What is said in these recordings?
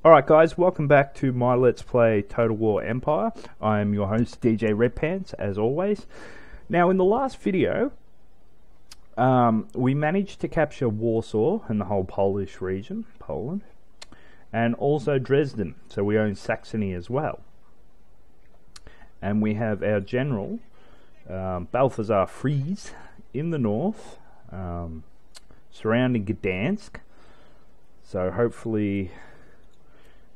Alright guys, welcome back to my Let's Play Total War Empire. I am your host DJ Redpants, as always. Now in the last video, we managed to capture Warsaw and the whole Polish region, Poland, and also Dresden, so we own Saxony as well. And we have our general, Balthazar Fries, in the north, surrounding Gdansk, so hopefully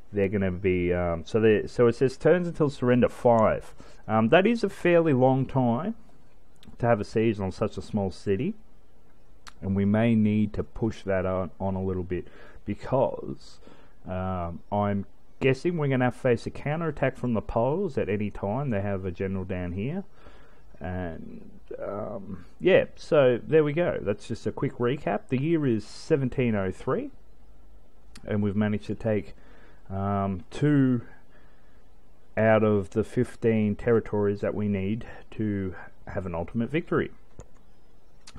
they're going to be so it says turns until surrender 5. That is a fairly long time to have a siege on such a small city, and we may need to push that on a little bit, because I'm guessing we're going to have to face a counterattack from the Poles at any time. They have a general down here, and yeah, so there we go. That's just a quick recap. The year is 1703, and we've managed to take 2 out of the 15 territories that we need to have an ultimate victory.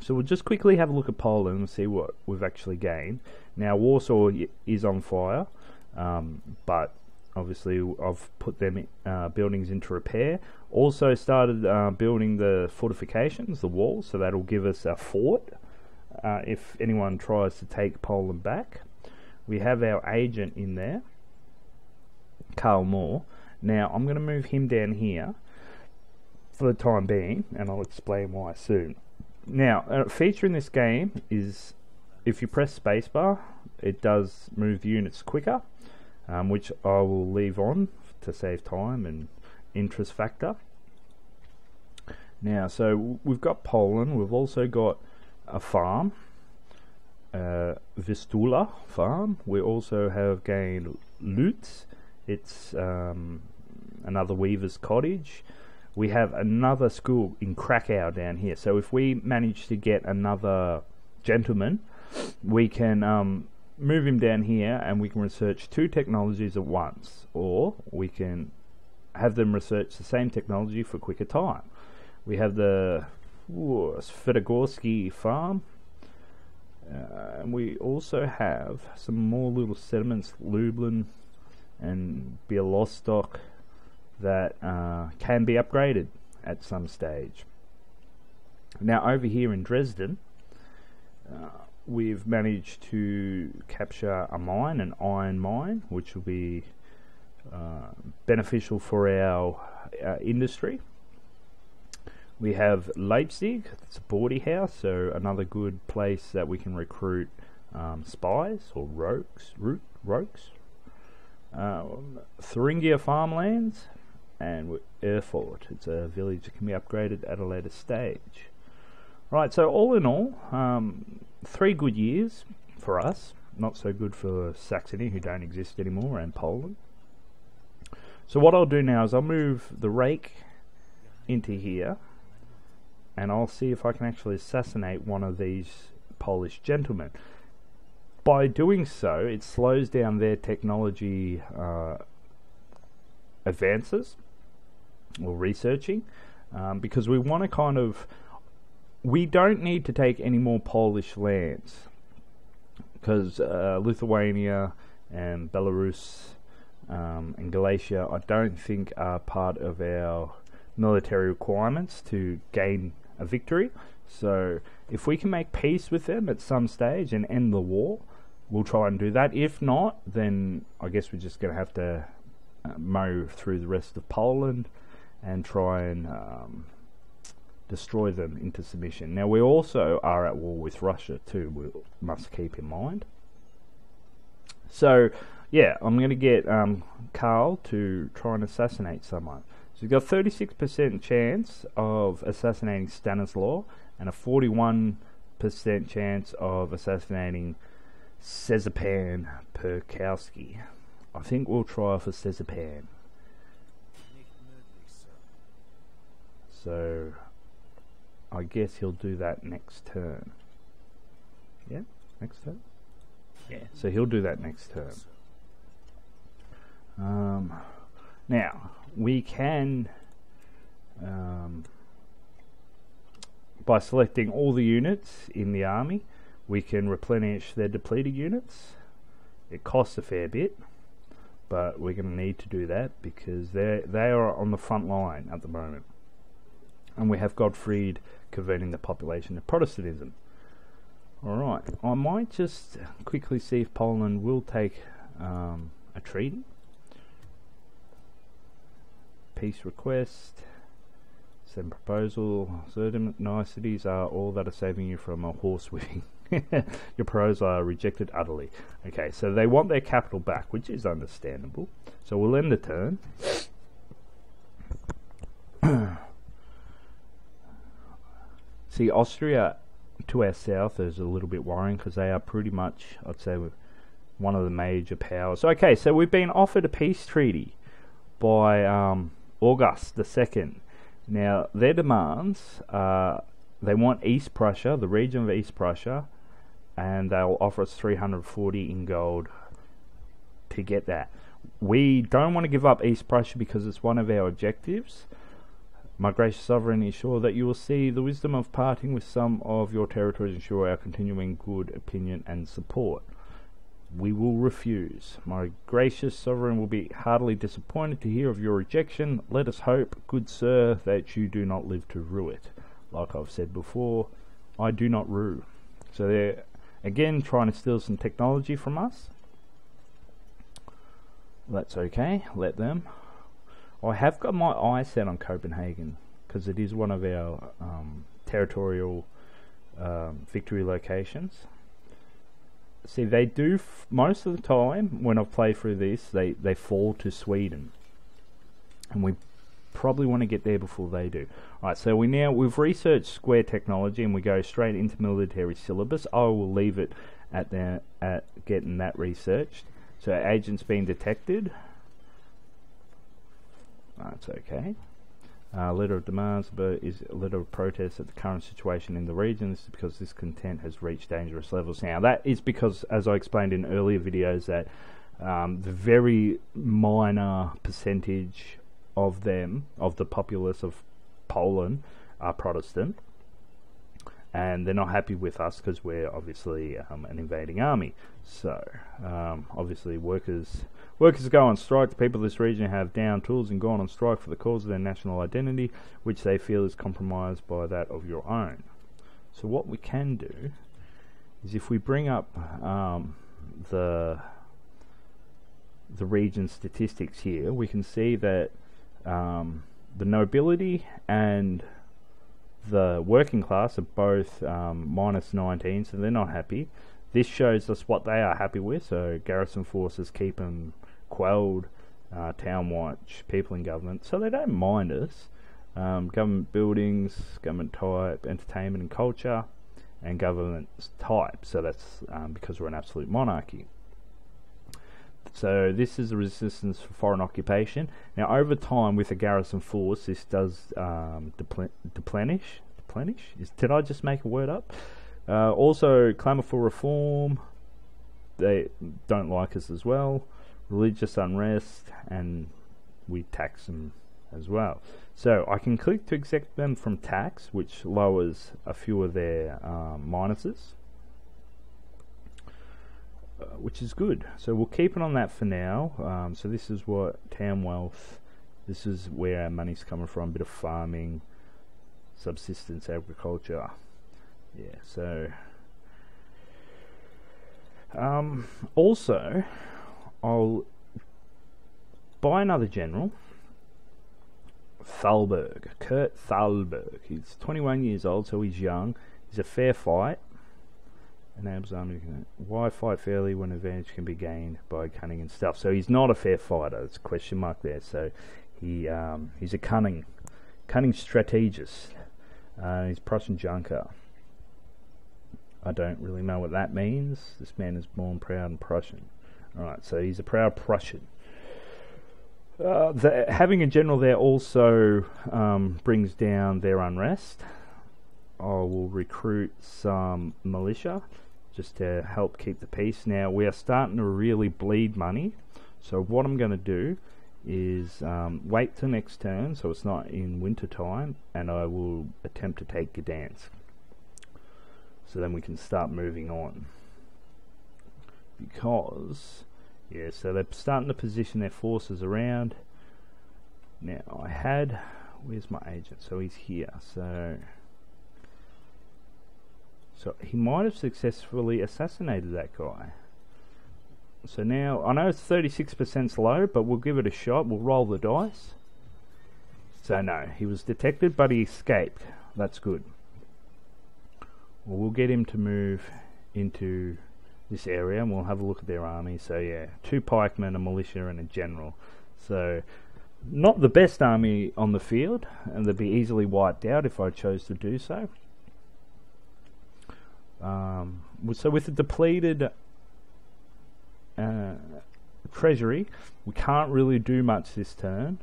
So we'll just quickly have a look at Poland and see what we've actually gained. Now Warsaw is on fire, but obviously I've put them buildings into repair. Also started building the fortifications, the walls, so that'll give us a fort if anyone tries to take Poland back. We have our agent in there, Karl Moore. Now I'm going to move him down here for the time being, and I'll explain why soon. Now a feature in this game is if you press spacebar, it does move units quicker, which I will leave on to save time and interest factor. Now, so we've got Poland. We've also got a farm, Vistula farm. We also have gained Lutz. It's another weaver's cottage. We have another school in Krakow down here. So if we manage to get another gentleman, we can move him down here, and we can research 2 technologies at once, or we can have them research the same technology for quicker time. We have the Svetogorski farm, and we also have some more little settlements, Lublin and Bialystok, that can be upgraded at some stage. Now over here in Dresden, we've managed to capture a mine, an iron mine, which will be beneficial for our industry. We have Leipzig, it's a boarding house, so another good place that we can recruit spies or rogues. Thuringia farmlands, and Erfurt, it's a village that can be upgraded at a later stage. Right, so all in all, 3 good years for us, not so good for Saxony, who don't exist anymore, and Poland. So what I'll do now is I'll move the rake into here, and I'll see if I can actually assassinate one of these Polish gentlemen. By doing so, it slows down their technology advances or researching, because we want to kind of, we don't need to take any more Polish lands, because Lithuania and Belarus and Galicia I don't think are part of our military requirements to gain a victory. So if we can make peace with them at some stage and end the war, we'll try and do that. If not, then I guess we're just going to have to mow through the rest of Poland and try and destroy them into submission. Now we also are at war with Russia too, we must keep in mind. So yeah, I'm going to get Karl to try and assassinate someone. So we've got 36% chance of assassinating Stanislaw and a 41% chance of assassinating Szczepan Perkowski. I think we'll try for Szczepan. So I guess he'll do that next turn. Yeah, next turn? Yeah, so he'll do that next turn. Now, we can, by selecting all the units in the army, we can replenish their depleted units. It costs a fair bit. but we're going to need to do that because they are on the front line at the moment, and we have Gottfried converting the population to Protestantism. Alright, I might just quickly see if Poland will take a treaty. Peace request, send proposal. Certain niceties are all that are saving you from a horse whipping. Your pros are rejected utterly. Okay, so they want their capital back, which is understandable. So we'll end the turn. See, Austria to our south is a little bit worrying because they are pretty much, I'd say, one of the major powers. Okay, so we've been offered a peace treaty by August the 2nd. Now, their demands are they want East Prussia, the region of East Prussia, and they'll offer us 340 in gold to get that. We don't want to give up East Prussia because it's one of our objectives. My gracious sovereign, ensure that you will see the wisdom of parting with some of your territories, ensure our continuing good opinion and support. We will refuse. My gracious sovereign will be heartily disappointed to hear of your rejection. Let us hope, good sir, that you do not live to rue it. Like I've said before, I do not rue. So they're again trying to steal some technology from us. That's okay, let them. I have got my eye set on Copenhagen because it is one of our territorial victory locations. See, they do most of the time when I've played through this, they fall to Sweden, and we probably want to get there before they do. Alright, so we've researched square technology and we go straight into military syllabus. I will leave it at getting that researched. So agents being detected. That's okay. Letter of demands is a letter of protest at the current situation in the region. This is because this content has reached dangerous levels. Now that is because, as I explained in earlier videos, that the very minor percentage of the populace of Poland are Protestant, and they're not happy with us because we're obviously an invading army. So obviously workers go on strike. The people of this region have downed tools and gone on strike for the cause of their national identity, which they feel is compromised by that of your own. So what we can do is, if we bring up the region statistics here, we can see that the nobility and the working class are both minus 19, so they're not happy. This shows us what they are happy with. So garrison forces keep them quelled, town watch, people in government, so they don't mind us. Government buildings, government type, entertainment and culture, and government type. So that's because we're an absolute monarchy. So this is the resistance for foreign occupation. Now over time with a garrison force, this does deplenish. Did I just make a word up? Also clamour for reform. They don't like us as well. Religious unrest, and we tax them as well. So I can click to exempt them from tax, which lowers a few of their minuses, which is good. So we'll keep it on that for now. So this is what town wealth, this is where our money's coming from, a bit of farming, subsistence agriculture. Yeah, so also I'll buy another general, Thalberg, Kurt Thalberg. He's 21 years old, so he's young. He's a fair fight. Enables army. Why fight fairly when advantage can be gained by cunning and stuff? So he's not a fair fighter. It's a question mark there. So he's a cunning strategist. He's Prussian junker. I don't really know what that means. This man is born proud and Prussian. Alright, so he's a proud Prussian. Having a general there also brings down their unrest. I will recruit some militia just to help keep the peace. Now we are starting to really bleed money, so what I'm going to do is wait till next turn, so it's not in winter time, and I will attempt to take Gdansk, so then we can start moving on. Because Yeah, so they're starting to position their forces around. Now, where's my agent? So he's here. So he might have successfully assassinated that guy. So now, I know it's 36% low, but we'll give it a shot. We'll roll the dice. So no, he was detected, but he escaped. That's good. Well, we'll get him to move into this area, and we'll have a look at their army. So yeah, 2 pikemen, a militia, and a general. So not the best army on the field, and they'd be easily wiped out if I chose to do so. So with the depleted treasury, we can't really do much this turn.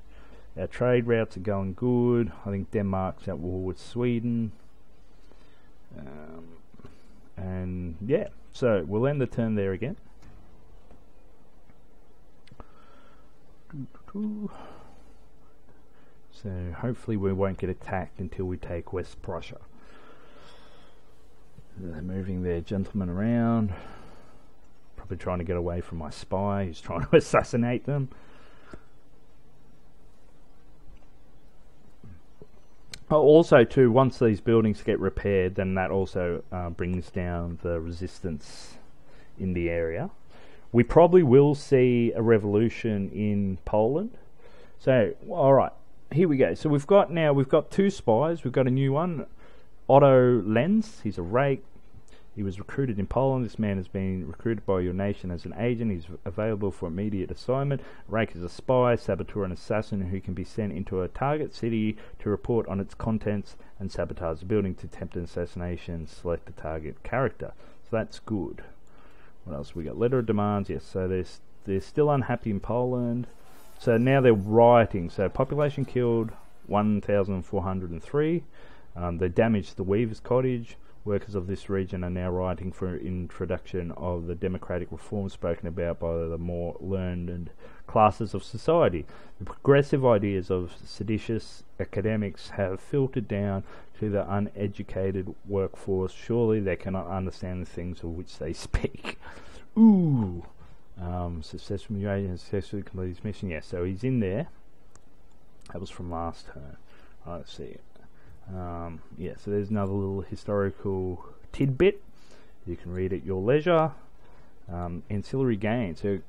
Our trade routes are going good. I think Denmark's at war with Sweden. And yeah, so we'll end the turn there again. So hopefully we won't get attacked until we take West Prussia. They're moving their gentlemen around. Probably trying to get away from my spy who's trying to assassinate them. Oh, also too, once these buildings get repaired, then that also brings down the resistance in the area. We probably will see a revolution in Poland. So, alright, here we go. So we've got 2 spies. We've got a new one, Otto Lenz. He's a rake. He was recruited in Poland. This man has been recruited by your nation as an agent. He's available for immediate assignment. Rake is a spy, saboteur, and assassin who can be sent into a target city to report on its contents and sabotage the building to attempt an assassination. Select the target character. So that's good. What else we got? Letter of demands. Yes, so they're still unhappy in Poland. So now they're rioting. So population killed 1,403. They damaged the Weaver's Cottage. Workers of this region are now rioting for introduction of the democratic reforms spoken about by the more learned classes of society. The progressive ideas of seditious academics have filtered down to the uneducated workforce. Surely they cannot understand the things of which they speak. Ooh. Successful agent successfully completed his mission. Yes, so he's in there. That was from last turn. Let's see. Yeah, so there's another little historical tidbit. You can read at your leisure. Ancillary gain. So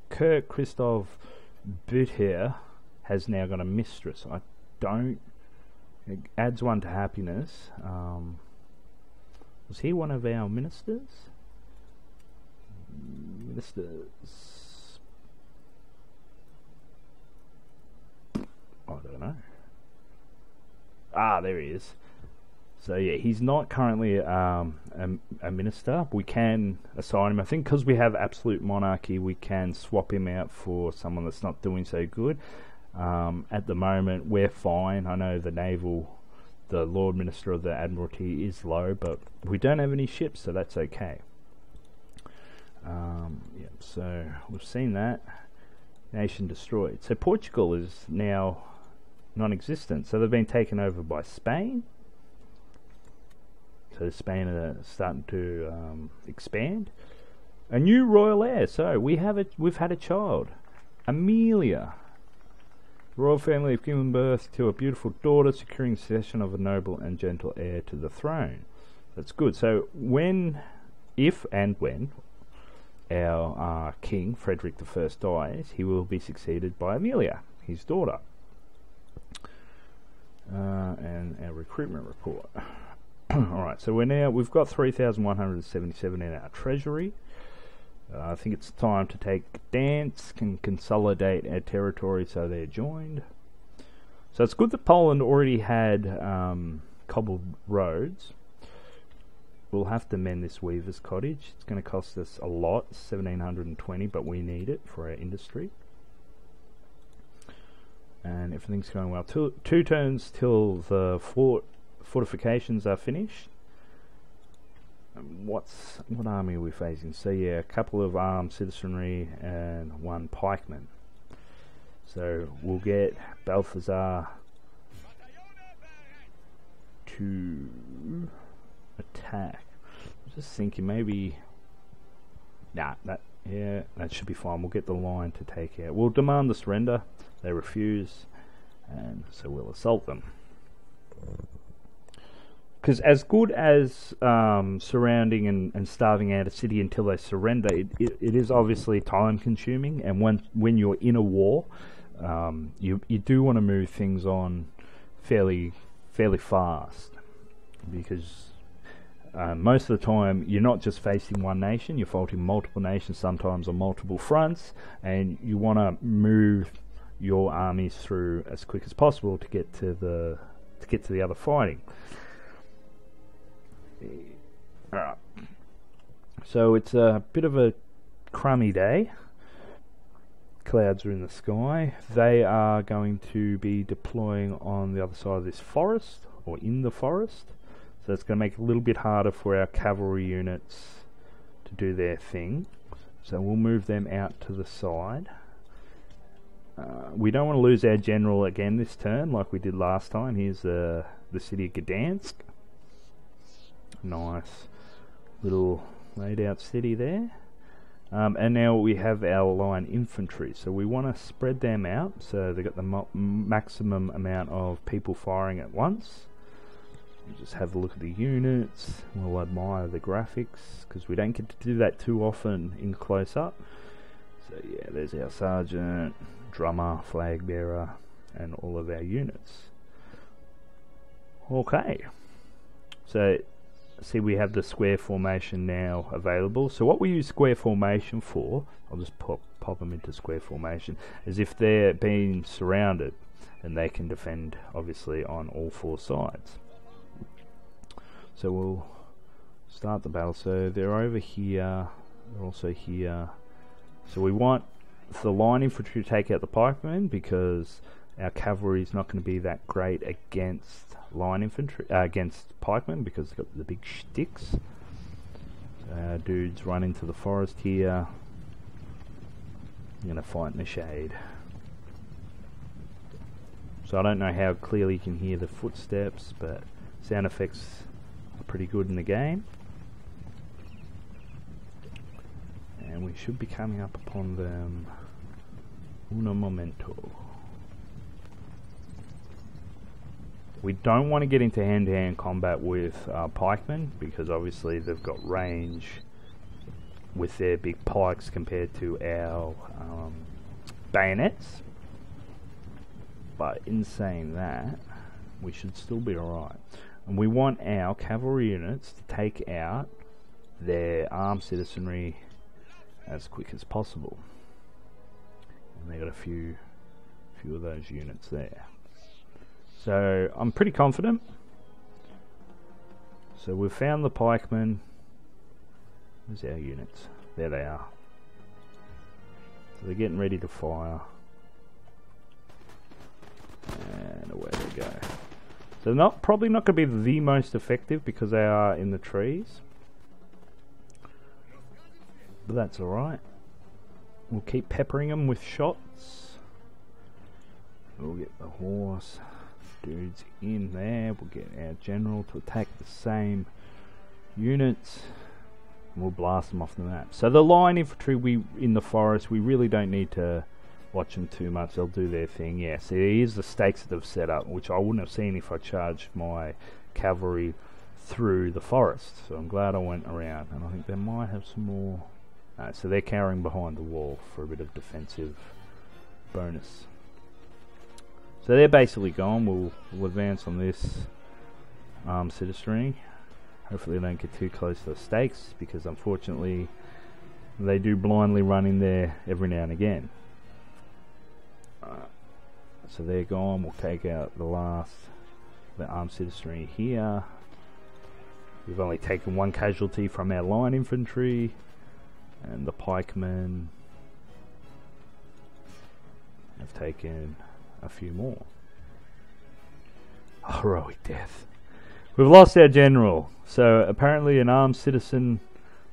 Kirk Christoph Buther has now got a mistress. It adds 1 to happiness. Was he one of our ministers? I don't know. There he is. So yeah, he's not currently a minister. We can assign him. I think because we have absolute monarchy, we can swap him out for someone that's not doing so good. At the moment, we're fine. I know the Lord Minister of the Admiralty is low, but we don't have any ships, so that's okay. Yeah, so we've seen that. Nation destroyed. So Portugal is now non-existent. So they've been taken over by Spain. So Spain are starting to expand. A new royal heir. So we've had a child, Amelia. The royal family have given birth to a beautiful daughter, securing succession of a noble and gentle heir to the throne. That's good. So if and when our king Frederick I dies, he will be succeeded by Amelia, his daughter. And our recruitment report. Alright, so we've got 3,177 in our treasury. I think it's time to take Gdansk and consolidate our territory so they're joined. So it's good that Poland already had cobbled roads. We'll have to mend this Weaver's Cottage. It's going to cost us a lot, 1,720, but we need it for our industry. And everything's going well. 2 turns till the fortifications are finished. What army are we facing? So yeah, a couple of armed citizenry and 1 pikeman. So we'll get Balthazar to attack. I'm just thinking maybe... Nah, Yeah, that should be fine. We'll get the line to take out. We'll demand the surrender. They refuse, and so we'll assault them. Because as good as surrounding and starving out a city until they surrender, it is obviously time consuming, and when you're in a war, you do want to move things on fairly fast, because most of the time you're not just facing one nation, you're fighting multiple nations, sometimes on multiple fronts, and you want to move your armies through as quick as possible to get to the other fighting. Alright, so it's a bit of a crummy day. Clouds are in the sky. They are going to be deploying on the other side of this forest, or in the forest. So it's going to make it a little bit harder for our cavalry units to do their thing. So we'll move them out to the side. We don't want to lose our general again this turn like we did last time. Here's the city of Gdansk. Nice little laid out city there. And now we have our line infantry. So we want to spread them out so they've got the maximum amount of people firing at once. Just have a look at the units. We'll admire the graphics because we don't get to do that too often in close up. So yeah, there's our sergeant, drummer, flag bearer, and all of our units. Okay, so see, we have the square formation now available. So what we use square formation for, I'll just pop them into square formation, is if they're being surrounded, and they can defend obviously on all four sides. So we'll start the battle. So they're over here, they're also here. So we want the line infantry to take out the pikemen, because our cavalry is not going to be that great against line infantry, against pikemen, because they've got the big sticks. So our dudes run into the forest here. I'm going to fight in the shade. So I don't know how clearly you can hear the footsteps, but sound effects are pretty good in the game. And we should be coming up upon them uno momento. We don't want to get into hand-to-hand combat with pikemen, because obviously they've got range with their big pikes compared to our bayonets. But in saying that, we should still be alright. And we want our cavalry units to take out their armed citizenry as quick as possible. And they got a few of those units there. So I'm pretty confident. So we've found the pikemen. Where's our units? There they are. So they're getting ready to fire. And away they go. So probably not going to be the most effective because they are in the trees. But that's alright. We'll keep peppering them with shots. We'll get the horse dudes in there. We'll get our general to attack the same units. And we'll blast them off the map. So the line infantry in the forest, we really don't need to watch them too much. They'll do their thing. Yeah, so here's the stakes that they've set up, which I wouldn't have seen if I charged my cavalry through the forest. So I'm glad I went around. And I think they might have some more. So they're cowering behind the wall for a bit of defensive bonus. So they're basically gone. We'll advance on this citizenry. Hopefully they don't get too close to the stakes, because unfortunately they do blindly run in there every now and again. So they're gone. We'll take out the armed citizenry here. We've only taken one casualty from our line infantry, and the pikemen have taken a few more. Heroic death. We've lost our general. So apparently an armed citizen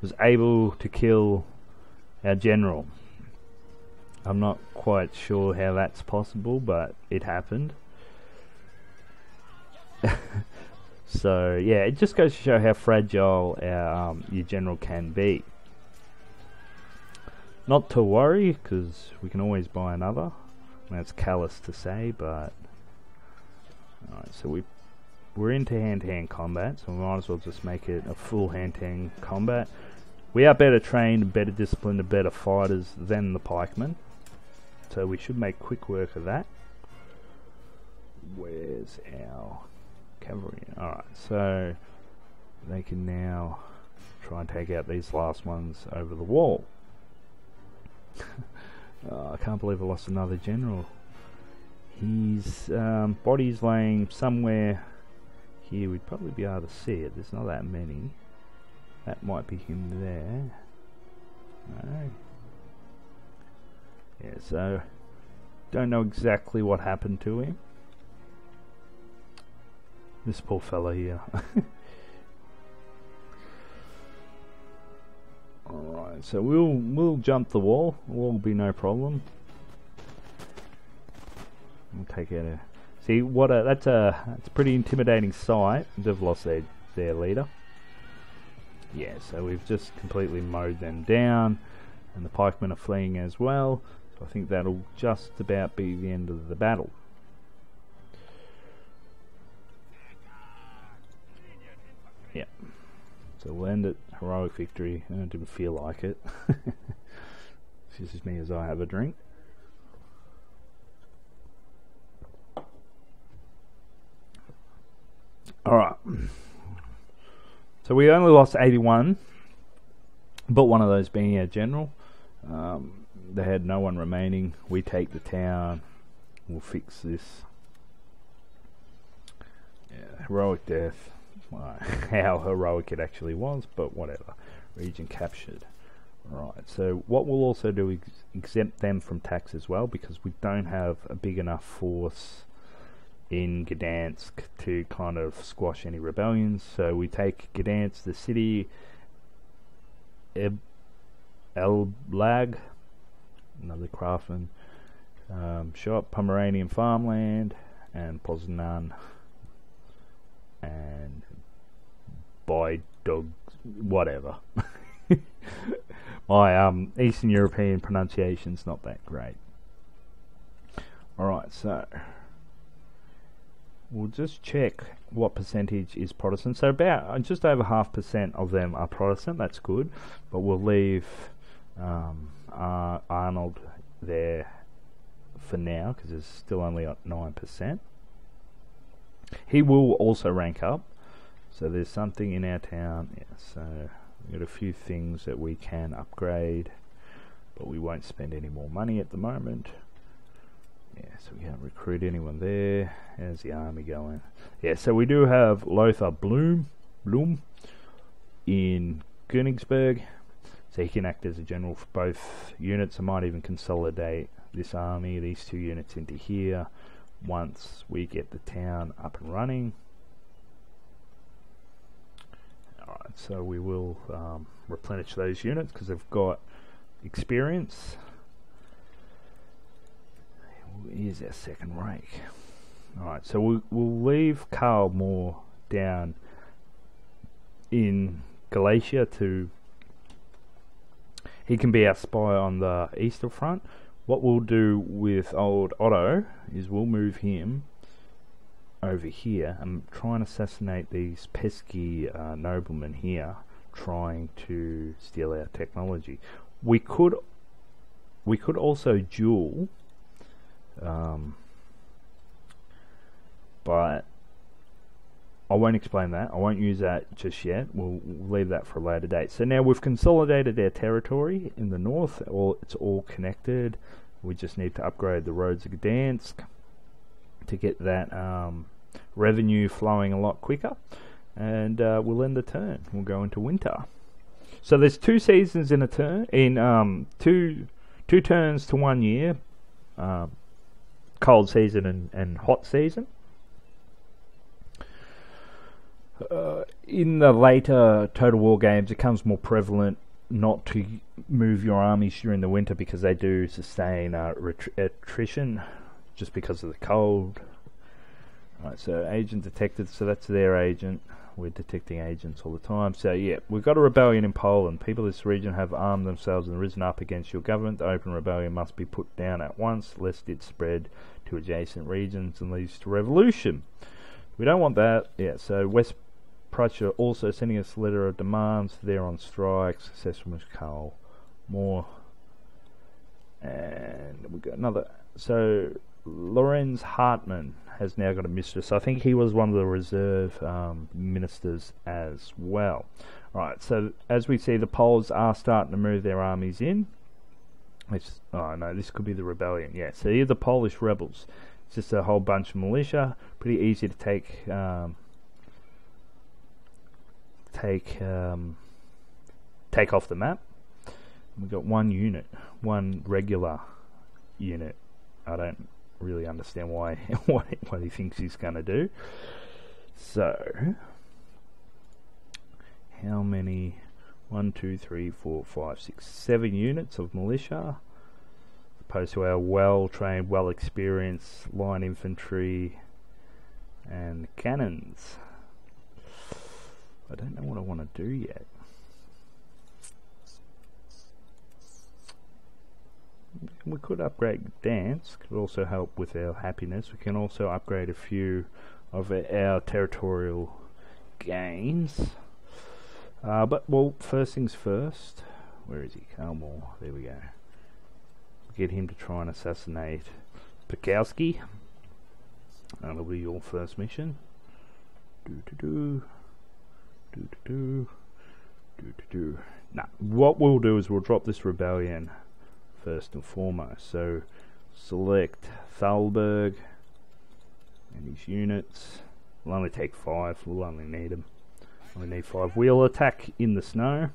was able to kill our general. I'm not quite sure how that's possible, but it happened. So yeah, it just goes to show how fragile our your general can be. Not to worry, because we can always buy another. That's callous to say, but... Alright, so we're into hand-to-hand combat, so we might as well just make it a full hand-to-hand combat. We are better trained, better disciplined, and better fighters than the pikemen. So we should make quick work of that. Where's our cavalry? Alright, so they can now try and take out these last ones over the wall. Oh, I can't believe I lost another general. His body's laying somewhere here. We'd probably be able to see it. There's not that many. That might be him there. No. Yeah, so don't know exactly what happened to him. This poor fella here. Alright, so we'll jump the wall. Will be no problem. We'll take out a... See, that's a pretty intimidating sight. They've lost their leader. Yeah, so we've just completely mowed them down, and the pikemen are fleeing as well. So I think that'll just about be the end of the battle. Yeah. So we'll end it. Heroic victory. I didn't feel like it. Excuse me as I have a drink. Alright. So we only lost 81, but one of those being our general. They had no one remaining. We take the town. We'll fix this. Yeah, heroic death. How heroic it actually was, but whatever. Region captured. Right, so what we'll also do is exempt them from tax as well, because we don't have a big enough force in Gdansk to kind of squash any rebellions. So we take Gdansk, the city, Elblag, another craftsman, shop, Pomeranian farmland, and Poznan, and buy dogs, whatever. My Eastern European pronunciation's not that great. Alright, so we'll just check what percentage is Protestant. So about just over 0.5% of them are Protestant. That's good, but we'll leave Arnold there for now because there's still only 9%. He will also rank up. So there's something in our town. Yeah, so we've got a few things that we can upgrade, but we won't spend any more money at the moment. Yeah, so we can't recruit anyone there. How's the army going? Yeah, so we do have Lothar Blum in Königsberg. So he can act as a general for both units. I might even consolidate this army, these two units, into here once we get the town up and running. Alright, so we will replenish those units because they've got experience. Here's our second rake. Alright, so we'll leave Karl Moore down in Galicia to... He can be our spy on the eastern front. What we'll do with old Otto is we'll move him over here and try and assassinate these pesky noblemen here trying to steal our technology. We could also duel, but I won't explain that. I won't use that just yet. We'll leave that for a later date. So now we've consolidated our territory in the north. It's all connected. We just need to upgrade the roads of Gdansk to get that revenue flowing a lot quicker. And we'll end the turn. We'll go into winter. So there's 2 seasons in a turn. In two turns to 1 year. Cold season and hot season. In the later Total War games, it becomes more prevalent not to move your armies during the winter because they do sustain attrition just because of the cold. Right, so agent detected, so that's their agent. we're detecting agents all the time. So yeah, we've got a rebellion in Poland. People of this region have armed themselves and risen up against your government. The open rebellion must be put down at once, lest it spread to adjacent regions and leads to revolution. We don't want that. Yeah, so West Prussia also sending us a letter of demands. They're on strike. Successful with Karl More. And we've got another. So Lorenz Hartmann has now got a mistress. I think he was one of the reserve ministers as well. Right, so as we see, the Poles are starting to move their armies in. Oh no, this could be the rebellion. Yeah, so here are the Polish rebels. It's just a whole bunch of militia. Pretty easy to take off the map. We've got one unit, one regular unit. I don't really understand why what he thinks he's going to do. So, how many? 1, 2, 3, 4, 5, 6, 7 units of militia, opposed to our well-trained, well-experienced line infantry and cannons. I don't know what I want to do yet. We could upgrade Gdansk. It would also help with our happiness. We can also upgrade a few of our territorial gains. But, well, first things first. Where is he? Kalmor. There we go. Get him to try and assassinate Pekowski. That'll be your first mission. Nah, what we'll do is we'll drop this rebellion first and foremost. So select Thalberg and his units. We'll only take 5. We'll only need them. We need 5. We'll attack in the snow.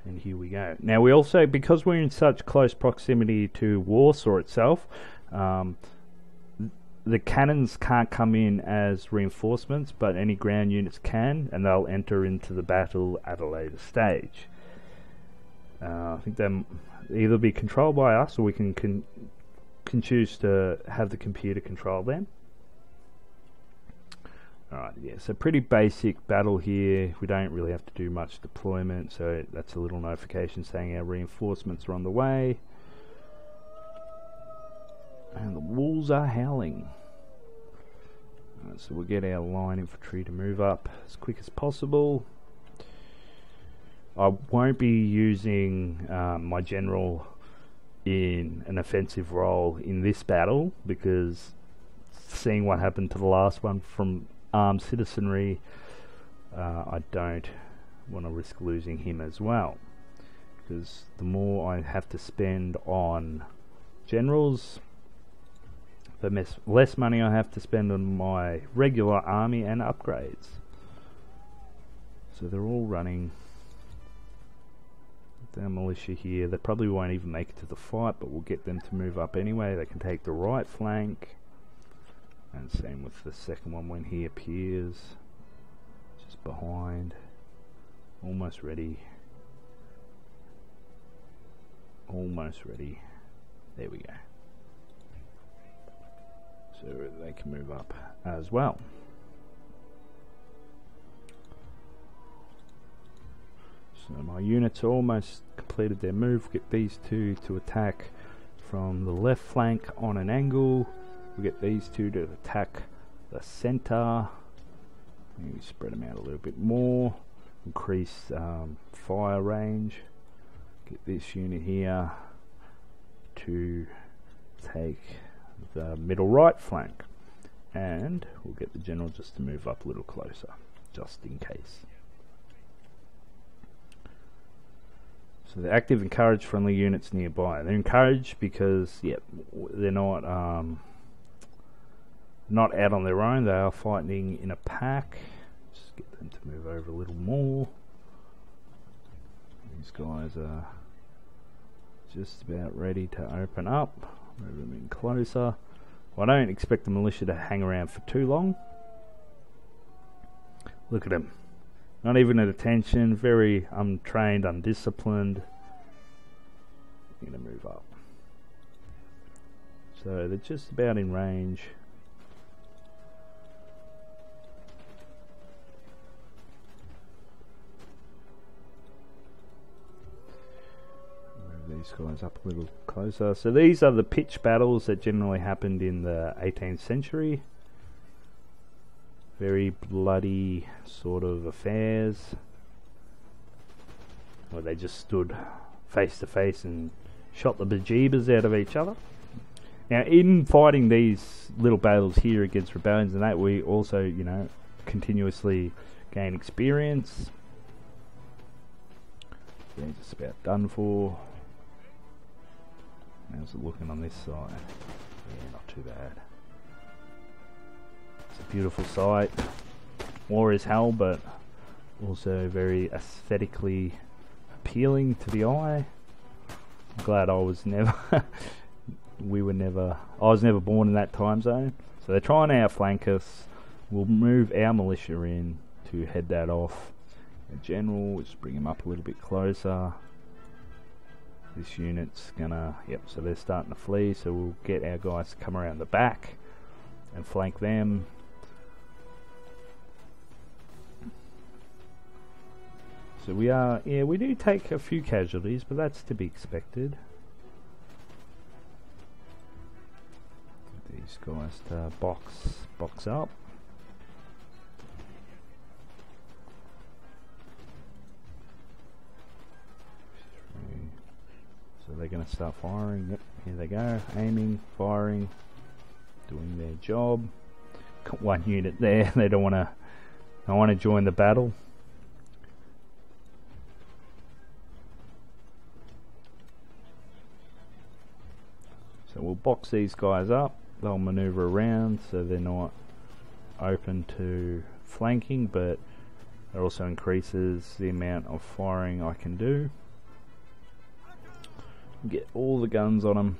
And here we go. Now we also, because we're in such close proximity to Warsaw itself, the cannons can't come in as reinforcements, but any ground units can, and they'll enter into the battle at a later stage. I think they'll either be controlled by us, or we can choose to have the computer control them. Alright, yeah, so pretty basic battle here. We don't really have to do much deployment, so that's a little notification saying our reinforcements are on the way. And the wolves are howling. Alright, so we'll get our line infantry to move up as quick as possible. I won't be using my general in an offensive role in this battle, because seeing what happened to the last one from armed citizenry, I don't want to risk losing him as well, because the more I have to spend on generals, the less money I have to spend on my regular army and upgrades. So they're all running. Their militia here, they probably won't even make it to the fight, but we'll get them to move up anyway. They can take the right flank, and same with the second one when he appears, just behind. Almost ready. Almost ready. There we go. So they can move up as well. So my units are almost completed their move. Get these two to attack from the left flank on an angle. We get these two to attack the center. Maybe spread them out a little bit more. Increase fire range. Get this unit here to take the middle right flank. And we'll get the general just to move up a little closer, just in case. So they're active, encourage friendly units nearby. They're encouraged because, yeah, they're not out on their own. They are fighting in a pack. Just get them to move over a little more. These guys are just about ready to open up. Move them in closer. Well, I don't expect the militia to hang around for too long. Look at them. Not even at attention, very untrained, undisciplined. I'm going to move up. So they're just about in range. these guys up a little closer. So these are the pitch battles that generally happened in the 18th century. Very bloody sort of affairs, where they just stood face to face and shot the bejeebers out of each other. Now, in fighting these little battles here against rebellions and that, we also, you know, continuously gain experience. They're just about done for. How's it looking on this side? Yeah, not too bad. It's a beautiful sight. War is hell, but also very aesthetically appealing to the eye. I'm glad I was never I was never born in that time zone. So they're trying to outflank us. We'll move our militia in to head that off. A general, we'll just bring him up a little bit closer. This unit's gonna, yep, so they're starting to flee, so we'll get our guys to come around the back and flank them. So we are, yeah, we do take a few casualties, but that's to be expected. These guys to box up. So they're going to start firing. Yep, here they go. Aiming, firing, doing their job. Got one unit there. They don't want to join the battle. So we'll box these guys up. They'll maneuver around, so they're not open to flanking, but it also increases the amount of firing I can do. Get all the guns on them.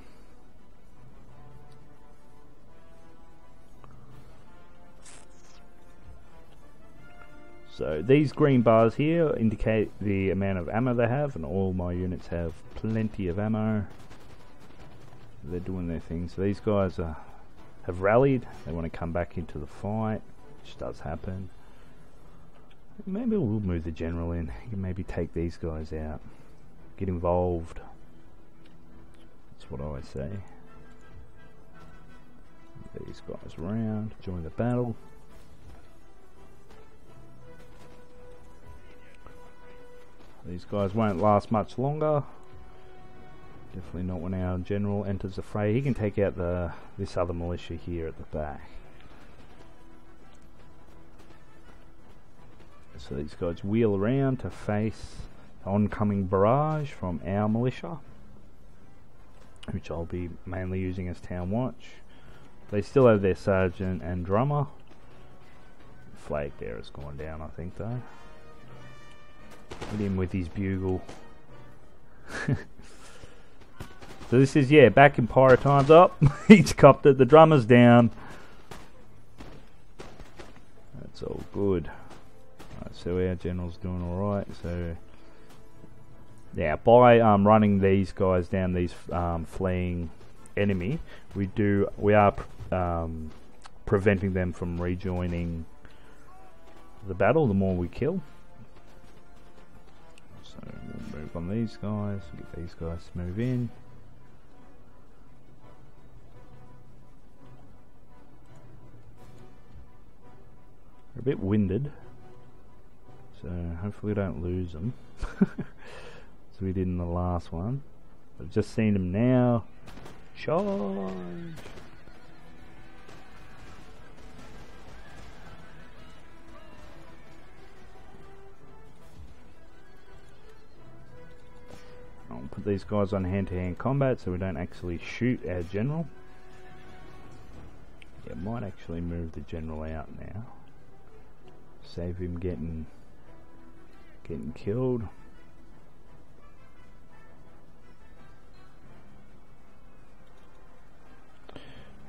So these green bars here indicate the amount of ammo they have, and all my units have plenty of ammo. They're doing their thing. So these guys have rallied. They want to come back into the fight, which does happen. Maybe we'll move the general in. You can maybe take these guys out. Get involved. That's what I say. These guys around. Join the battle. These guys won't last much longer. Definitely not when our general enters the fray. He can take out this other militia here at the back. So these guys wheel around to face the oncoming barrage from our militia, which I'll be mainly using as town watch. They still have their sergeant and drummer. Flag bearer's gone down, I think, though. Hit him with his bugle. So this is, yeah, back in Pyro times. Up. He's copped it. The drummer's down. That's all good. Right, so our general's doing alright. So yeah, by running these guys down, these fleeing enemy, we are preventing them from rejoining the battle. The more we kill. So we'll move on these guys. Get these guys to move in. They're a bit winded, so hopefully we don't lose them. As we did in the last one. I've just seen them now. Charge! I'll put these guys on hand-to-hand combat so we don't actually shoot our general. Yeah, might actually move the general out now. Save him getting killed.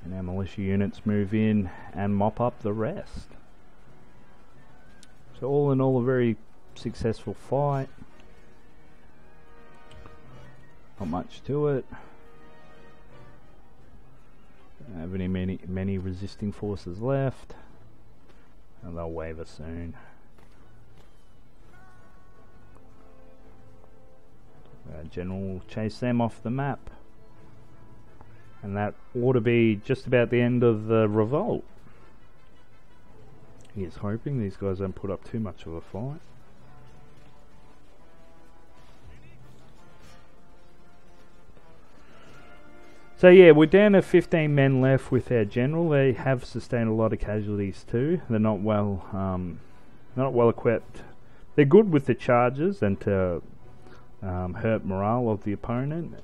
And our militia units move in and mop up the rest. So all in all, a very successful fight. Not much to it. Don't have many resisting forces left. And they'll waver soon. General will chase them off the map. And that ought to be just about the end of the revolt. He is hoping these guys don't put up too much of a fight. So yeah, we're down to 15 men left with our general. They have sustained a lot of casualties too. They're not well equipped. They're good with the charges and to hurt morale of the opponent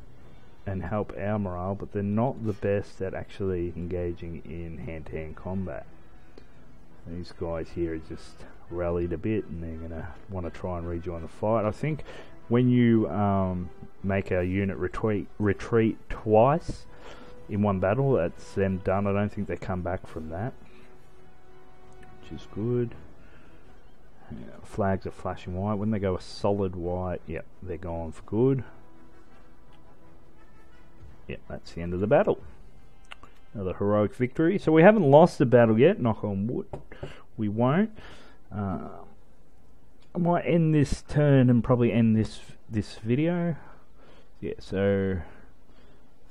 and help our morale, but they're not the best at actually engaging in hand-to-hand combat. These guys here are just rallied a bit and they're going to want to try and rejoin the fight. I think when you make a unit retreat twice in one battle, that's them done. I don't think they come back from that, which is good. Yeah, flags are flashing white. When they go a solid white, yep, they're gone for good. Yep, that's the end of the battle. Another heroic victory. So we haven't lost the battle yet, knock on wood. We won't. I might end this turn and probably end this video. Yeah, so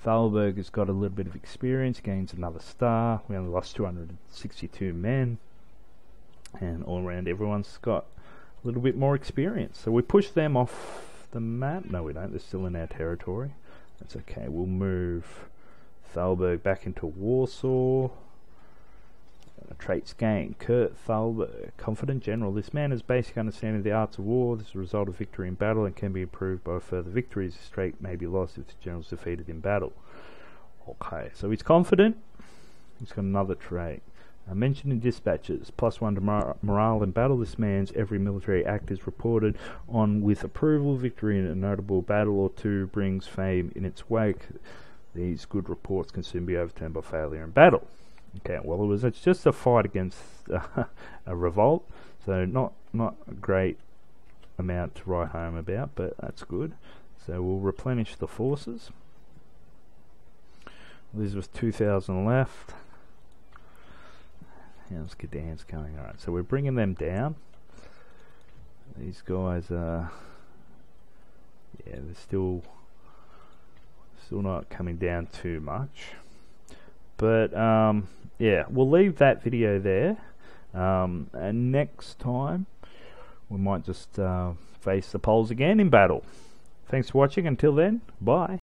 Thalberg has got a little bit of experience, gains another star. We only lost 262 men. And all around everyone's got a little bit more experience. So we push them off the map. No, we don't. They're still in our territory. That's okay. We'll move Thalberg back into Warsaw. Traits gained. Kurt Thalberg, confident general. This man has basic understanding of the arts of war. This is a result of victory in battle and can be improved by further victories. This trait may be lost if the general is defeated in battle. Okay, so he's confident. He's got another trait. Mentioned in dispatches, +1 to morale in battle. This man's every military act is reported on with approval. Victory in a notable battle or two brings fame in its wake. These good reports can soon be overturned by failure in battle. Okay, well, it's just a fight against a revolt, so not a great amount to write home about, but that's good. So we'll replenish the forces. There's just 2,000 left. How's Gdansk going? Alright, so we're bringing them down. These guys are, yeah, they're still not coming down too much. But yeah, we'll leave that video there. And next time we might just face the Poles again in battle. Thanks for watching. Until then, bye.